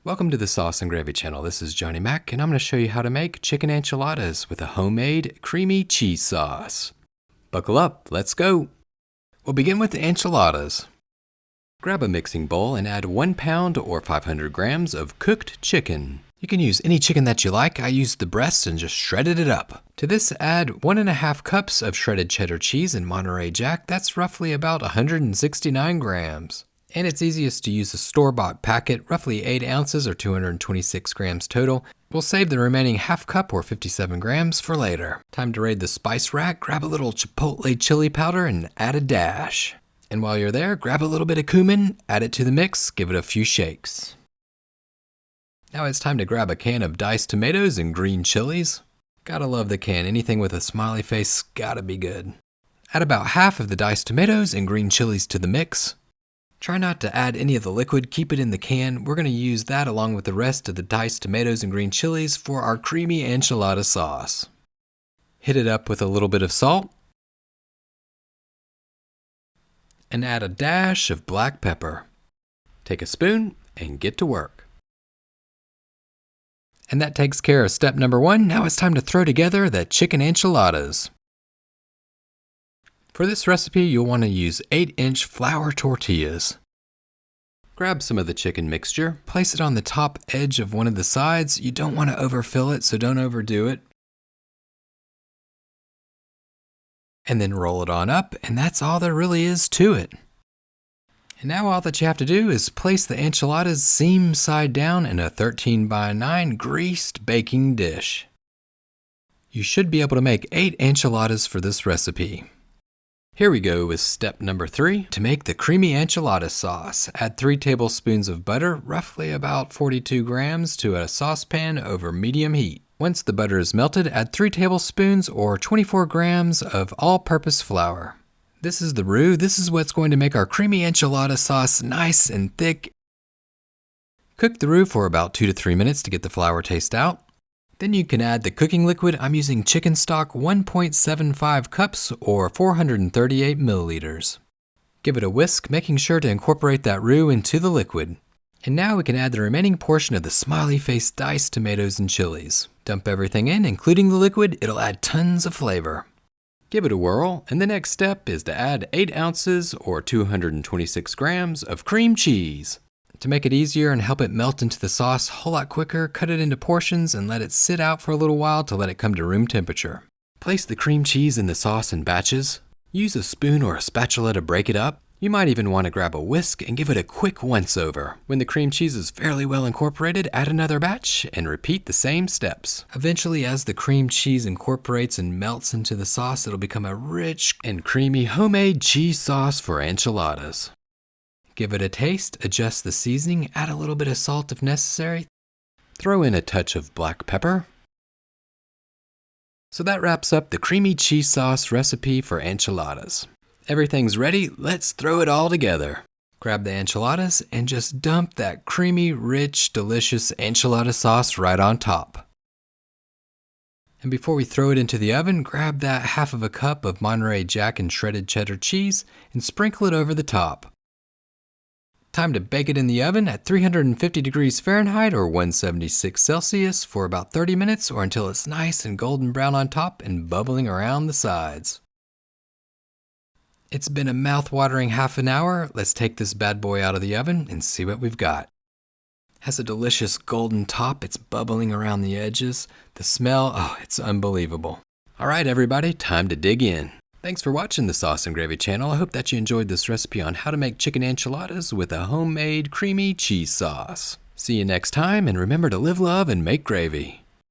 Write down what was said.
Welcome to the Sauce and Gravy channel. This is Johnny Mac, and I'm going to show you how to make chicken enchiladas with a homemade creamy cheese sauce. Buckle up, let's go. We'll begin with the enchiladas. Grab a mixing bowl and add 1 pound or 500 grams of cooked chicken. You can use any chicken that you like. I used the breast and just shredded it up. To this, add 1.5 cups of shredded cheddar cheese and Monterey Jack. That's roughly about 169 grams. And it's easiest to use a store-bought packet, roughly 8 ounces or 226 grams total. We'll save the remaining half cup or 57 grams for later. Time to raid the spice rack, grab a little chipotle chili powder and add a dash. And while you're there, grab a little bit of cumin, add it to the mix, give it a few shakes. Now it's time to grab a can of diced tomatoes and green chilies. Gotta love the can, anything with a smiley face gotta be good. Add about half of the diced tomatoes and green chilies to the mix. Try not to add any of the liquid, keep it in the can. We're going to use that along with the rest of the diced tomatoes and green chilies for our creamy enchilada sauce. Hit it up with a little bit of salt. And add a dash of black pepper. Take a spoon and get to work. And that takes care of step number 1. Now it's time to throw together the chicken enchiladas. For this recipe, you'll want to use 8-inch flour tortillas. Grab some of the chicken mixture, place it on the top edge of one of the sides. You don't want to overfill it, so don't overdo it. And then roll it on up, and that's all there really is to it. And now all that you have to do is place the enchiladas seam side down in a 13x9 greased baking dish. You should be able to make 8 enchiladas for this recipe. Here we go with step number 3. To make the creamy enchilada sauce, add 3 tablespoons of butter, roughly about 42 grams, to a saucepan over medium heat. Once the butter is melted, add 3 tablespoons or 24 grams of all-purpose flour. This is the roux. This is what's going to make our creamy enchilada sauce nice and thick. Cook the roux for about 2 to 3 minutes to get the flour taste out. Then you can add the cooking liquid. I'm using chicken stock 1.75 cups or 438 milliliters. Give it a whisk, making sure to incorporate that roux into the liquid. And now we can add the remaining portion of the smiley face diced tomatoes and chilies. Dump everything in, including the liquid. It'll add tons of flavor. Give it a whirl, and the next step is to add 8 ounces or 226 grams of cream cheese. To make it easier and help it melt into the sauce a whole lot quicker, cut it into portions and let it sit out for a little while to let it come to room temperature. Place the cream cheese in the sauce in batches. Use a spoon or a spatula to break it up. You might even want to grab a whisk and give it a quick once-over. When the cream cheese is fairly well incorporated, add another batch and repeat the same steps. Eventually, as the cream cheese incorporates and melts into the sauce, it'll become a rich and creamy homemade cheese sauce for enchiladas. Give it a taste, adjust the seasoning, add a little bit of salt if necessary. Throw in a touch of black pepper. So that wraps up the creamy cheese sauce recipe for enchiladas. Everything's ready, let's throw it all together. Grab the enchiladas and just dump that creamy, rich, delicious enchilada sauce right on top. And before we throw it into the oven, grab that half of a cup of Monterey Jack and shredded cheddar cheese and sprinkle it over the top. Time to bake it in the oven at 350 degrees Fahrenheit or 176 Celsius for about 30 minutes or until it's nice and golden brown on top and bubbling around the sides. It's been a mouth-watering half an hour. Let's take this bad boy out of the oven and see what we've got. Has a delicious golden top. It's bubbling around the edges. The smell, oh, it's unbelievable. All right, everybody, time to dig in. Thanks for watching the Sauce and Gravy channel. I hope that you enjoyed this recipe on how to make chicken enchiladas with a homemade creamy cheese sauce. See you next time, and remember to live, love, and make gravy.